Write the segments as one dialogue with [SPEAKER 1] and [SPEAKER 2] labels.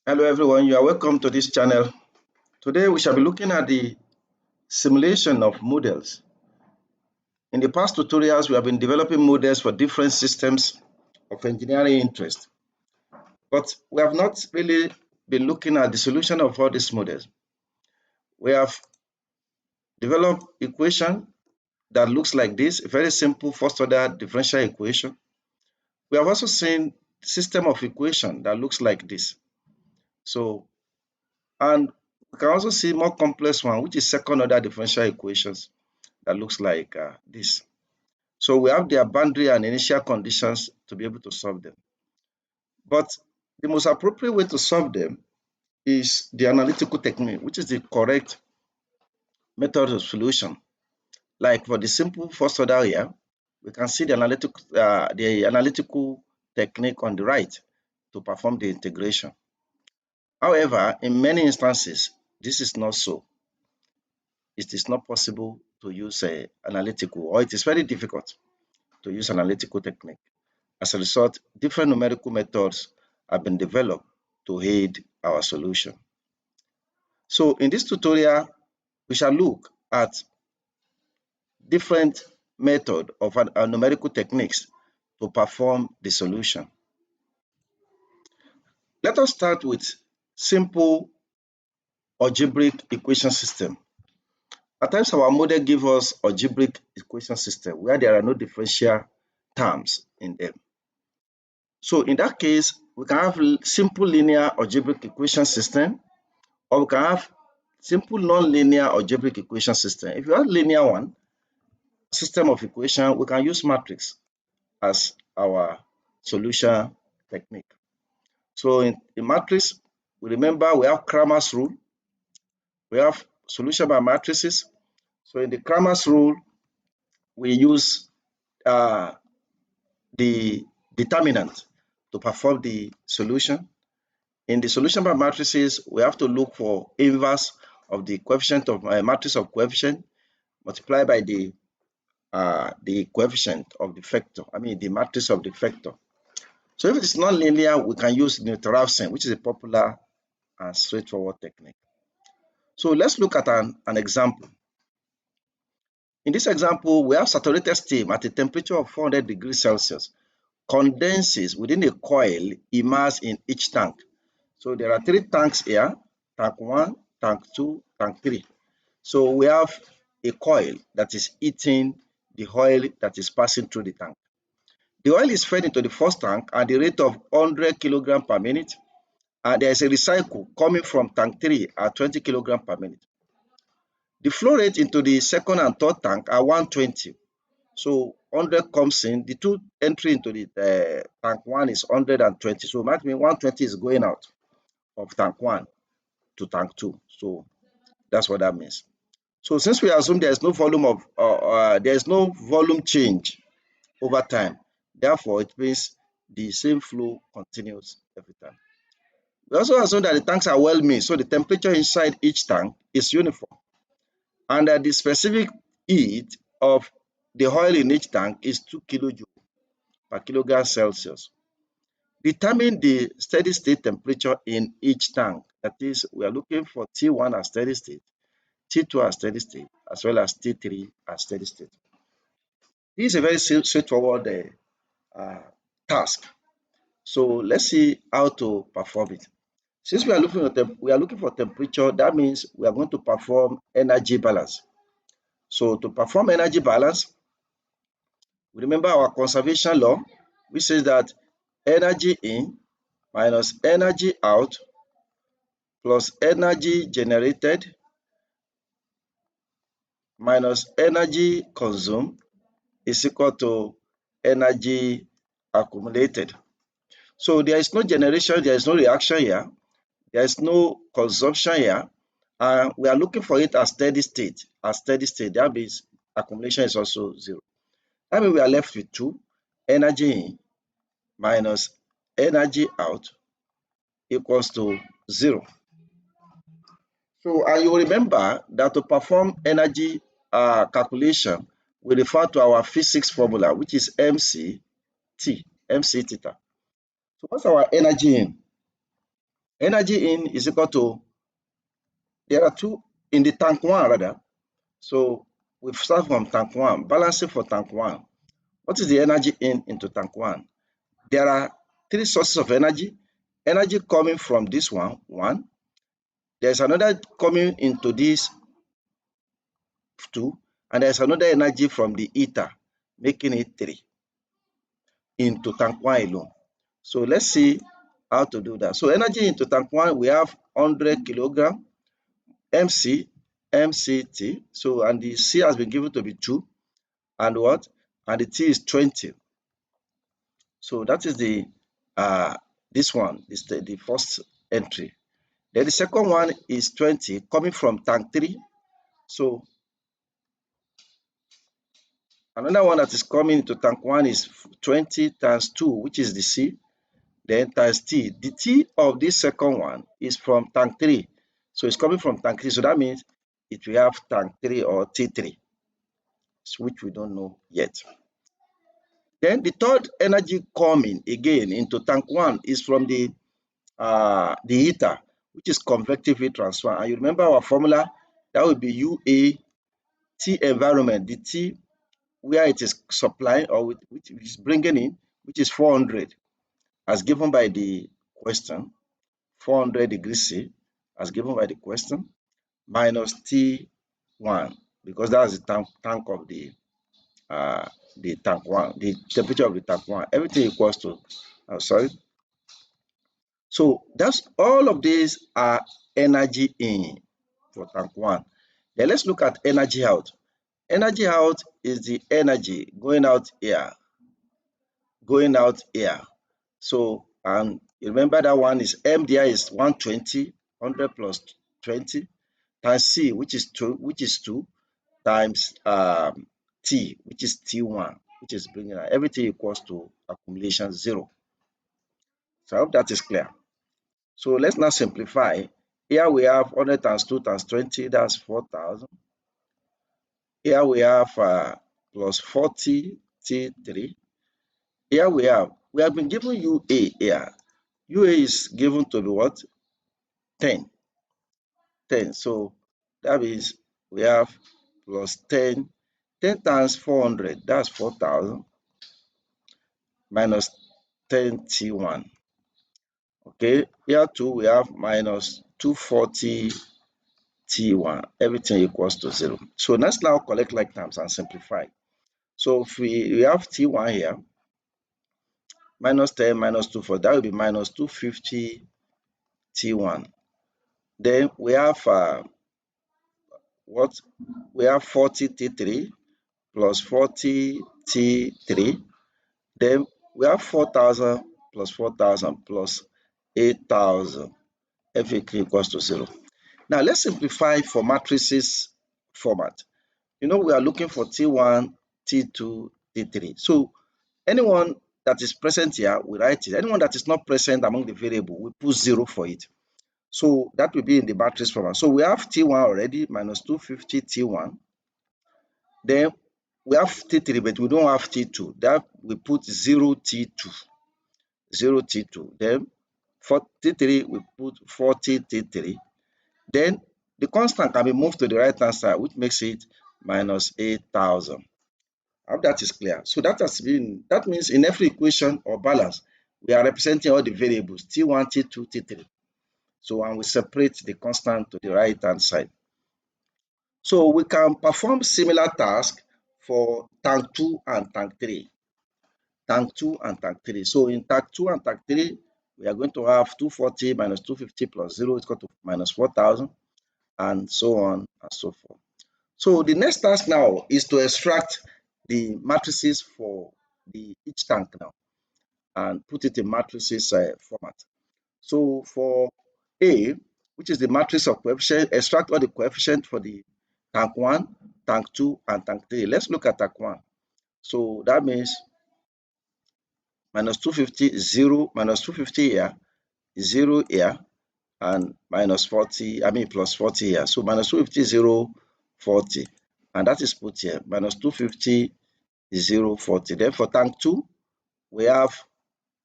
[SPEAKER 1] Hello everyone, you are welcome to this channel. Today we shall be looking at the simulation of models. In the past tutorials, we have been developing models for different systems of engineering interest, but we have not really been looking at the solution of all these models. We have developed equation that looks like this, a very simple first order differential equation. We have also seen system of equation that looks like this. And we can also see more complex one, which is second order differential equations that looks like this. So we have their boundary and initial conditions to be able to solve them. But the most appropriate way to solve them is the analytical technique, which is the correct method of solution. Like for the simple first order here, we can see the analytical technique on the right to perform the integration. However, in many instances, this is not so. It is not possible to use analytical, or it is very difficult to use analytical technique. As a result, different numerical methods have been developed to aid our solution. So in this tutorial, we shall look at different method of numerical techniques to perform the solution. Let us start with simple algebraic equation system. At times our model gives us algebraic equation system where there are no differential terms in them. So in that case, we can have simple linear algebraic equation system, or we can have simple non-linear algebraic equation system. If you have linear one, system of equation, we can use matrix as our solution technique. So in matrix, we remember we have Cramer's rule. We have solution by matrices. So in the Cramer's rule, we use the determinant to perform the solution. In the solution by matrices, we have to look for inverse of the coefficient of matrix of coefficient multiplied by the coefficient of the vector, the matrix of the vector. So if it is non-linear, we can use Neutral-Raphson, which is a popular and straightforward technique. So let's look at an example. In this example, we have saturated steam at a temperature of 400 degrees Celsius condenses within a coil immersed in each tank. So there are three tanks here, tank 1, tank 2, tank 3. So we have a coil that is eating the oil that is passing through the tank. The oil is fed into the first tank at the rate of 100 kilogram per minute, and there is a recycle coming from tank 3 at 20 kilogram per minute. The flow rate into the second and third tank are 120. So 100 comes in, the two entry into the tank 1 is 120. So that means 120 is going out of tank 1 to tank 2. So that's what that means. So since we assume there is no volume change over time, therefore it means the same flow continues every time. We also assume that the tanks are well made, so the temperature inside each tank is uniform, and that the specific heat of the oil in each tank is 2 kilojoules per kilogram Celsius. Determine the steady state temperature in each tank. That is, we are looking for T1 as steady state, T2 as steady state, as well as T3 as steady state. This is a very straightforward task. So let's see how to perform it. Since we are looking for temperature, that means we are going to perform energy balance. So to perform energy balance, we remember our conservation law, which says that energy in minus energy out plus energy generated minus energy consumed is equal to energy accumulated. So there is no generation, there is no reaction here, there is no consumption here, and we are looking for it as steady state. That means accumulation is also 0. That means we are left with 2, energy in minus energy out equals to 0. So, and you remember that to perform energy calculation, we refer to our physics formula, which is MC theta. So what's our energy in? Energy in is equal to, there are two in the tank one rather. So we start from tank one, balancing for tank one. What is the energy in into tank one? There are three sources of energy. Energy coming from this one. There's another coming into this two, and there's another energy from the ether, making it three into tank one alone. So let's see how to do that. So energy into tank one, we have 100 kilogram MC, MCT. So, and the C has been given to be 2, and what? And the T is 20. So that is the this one is the first entry. Then the second one is 20 coming from tank 3. So another one that is coming into tank 1 is 20 times 2, which is the C, then times T. The T of this second one is from tank 3. So it's coming from tank 3. So that means it will have tank 3 or T3, which we don't know yet. Then the third energy coming again into tank 1 is from the heater, which is convective heat transfer. And you remember our formula, that would be UA T environment, the T where it is supplying or which is bringing in, which is 400, as given by the question, 400 degrees C, as given by the question, minus T1, because that's the tank of the tank one, the temperature of the tank one. Everything equals to, sorry. So that's all of these are energy in for tank one. Then let's look at energy out. Energy out is the energy going out here. So, and you remember that one is M there is 120, 100 plus 20 times C, which is 2 times T, which is T1, which is bringing out everything equals to accumulation 0. So I hope that is clear. So let's now simplify. Here we have 100 times 2 times 20, that's 4,000. Here we have plus 40 T3. Here we have been given UA here. UA is given to be what? 10. 10. So that means we have plus 10. 10 times 400, that's 4,000 minus 10 T1. Okay, here too we have minus 240 T1. Everything equals to 0. So let's now collect like terms and simplify. So if we have T1 here, minus 10 minus 240, that will be minus 250 T1. Then we have what? We have 40 T3 plus 40 T3. Then we have 4,000 plus 4,000 plus 8,000. Everything equals to 0. Now let's simplify for matrices format. You know we are looking for T1, T2, T3. So anyone that is present here, we write it. Anyone that is not present among the variable, we put 0 for it. So that will be in the matrix format. So we have T1 already, minus 250 T1. Then we have T3, but we don't have T2. That we put 0 T2. 0 T2. Then for T3, we put 40 T3. Then the constant can be moved to the right hand side, which makes it minus 8,000. I hope that is clear. So that means in every equation or balance, we are representing all the variables T1, T2, T3. So, and we separate the constant to the right hand side. So we can perform similar tasks for tank 2 and tank 3. Tank 2 and tank 3. So in tank 2 and tank 3, we are going to have 240 minus 250 plus 0 is equal to minus 4,000, and so on and so forth. So the next task now is to extract the matrices for each tank now and put it in matrices format. So for A, which is the matrix of coefficient, extract all the coefficient for the tank 1, tank 2, and tank 3. Let's look at tank 1. So that means minus 250 is 0, minus 250 here is 0 here, and minus 40, plus 40 here. So minus 250 is 0, 40. And that is put here. Minus 250 is 0, 40. Then for tank 2, we have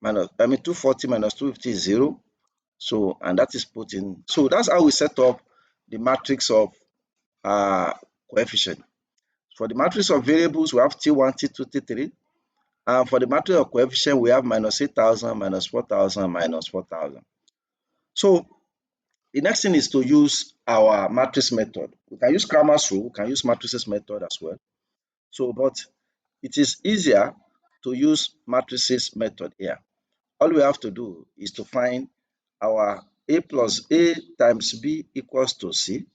[SPEAKER 1] 240 minus 250 is 0. So, and that is put in. So that's how we set up the matrix of coefficient. For the matrix of variables, we have T1, T2, T3. And for the matrix of coefficient, we have minus 8,000, minus 4,000, minus 4,000. So the next thing is to use our matrix method. We can use Cramer's rule, we can use matrices method as well. So, but it is easier to use matrices method here. All we have to do is to find our A plus A times B equals to C.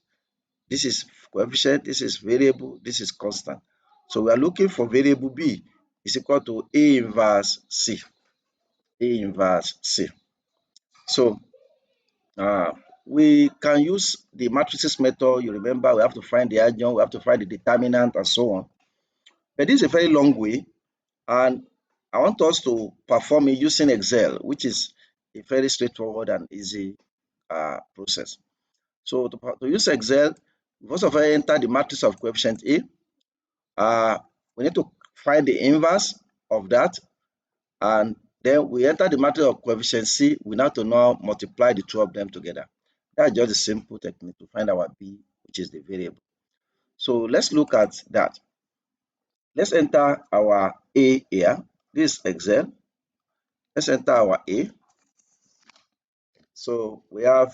[SPEAKER 1] This is coefficient, this is variable, this is constant. So we are looking for variable B is equal to A inverse C. A inverse C. So we can use the matrices method. You remember we have to find the adjoint, we have to find the determinant and so on. But this is a very long way, and I want us to perform it using Excel, which is a very straightforward and easy process. So to use Excel, first of all, enter the matrix of coefficient A. We need to find the inverse of that, and then we enter the matrix of coefficient C. We now to now multiply the two of them together. That's just a simple technique to find our B, which is the variable. So let's look at that. Let's enter our A here. This is Excel. Let's enter our A. So we have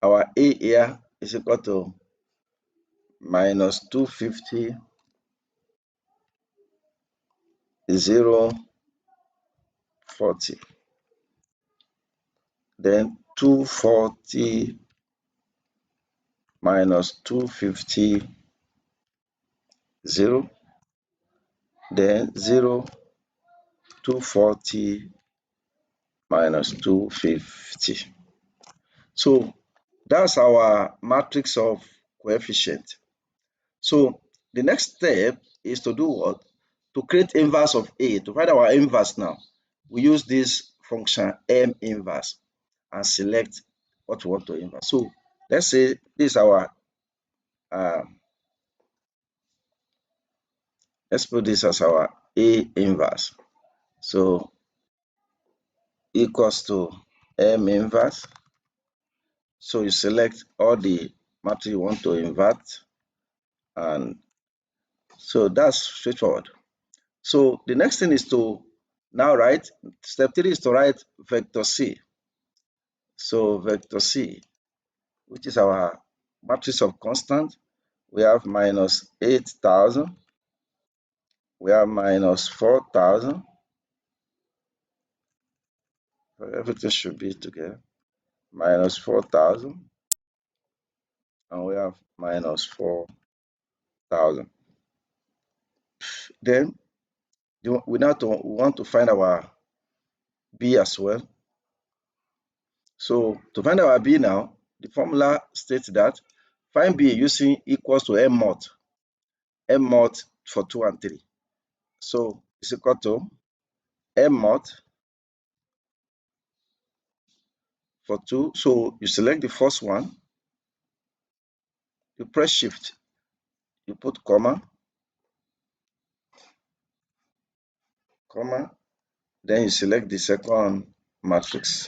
[SPEAKER 1] our A here is equal to minus 250, 0, 40. Then 240 minus 250, 0. Then 0, 240 minus 250. So that's our matrix of coefficient. So the next step is to do what? To create inverse of A. To find our inverse now, we use this function M inverse and select what we want to inverse. So let's say this is our, let's put this as our A inverse. So equals to M inverse. So you select all the matrix you want to invert, and so that's straightforward. So the next thing is to now write, step 3 is to write vector C. So vector C, which is our matrix of constant, we have minus 8,000, we have minus 4,000. Everything should be together. Minus 4,000, and we have minus 4,000. Then we want to find our B as well. So to find our B now, the formula states that find B using equals to M mod. M mod for 2 and 3. So it's equal to M mod for 2. So you select the first one, you press shift, you put comma, comma, then you select the second matrix.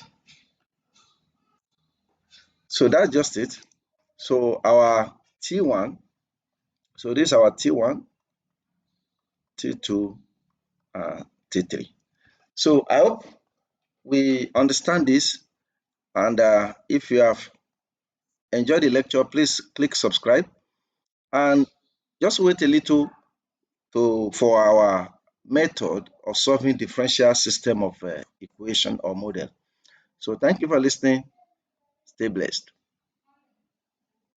[SPEAKER 1] So that's just it. So our T1, so this is our T1, T2, T3. So I hope we understand this, and if you have enjoyed the lecture, please click subscribe and just wait a little for our method of solving differential system of equation or model. So thank you for listening. Stay blessed.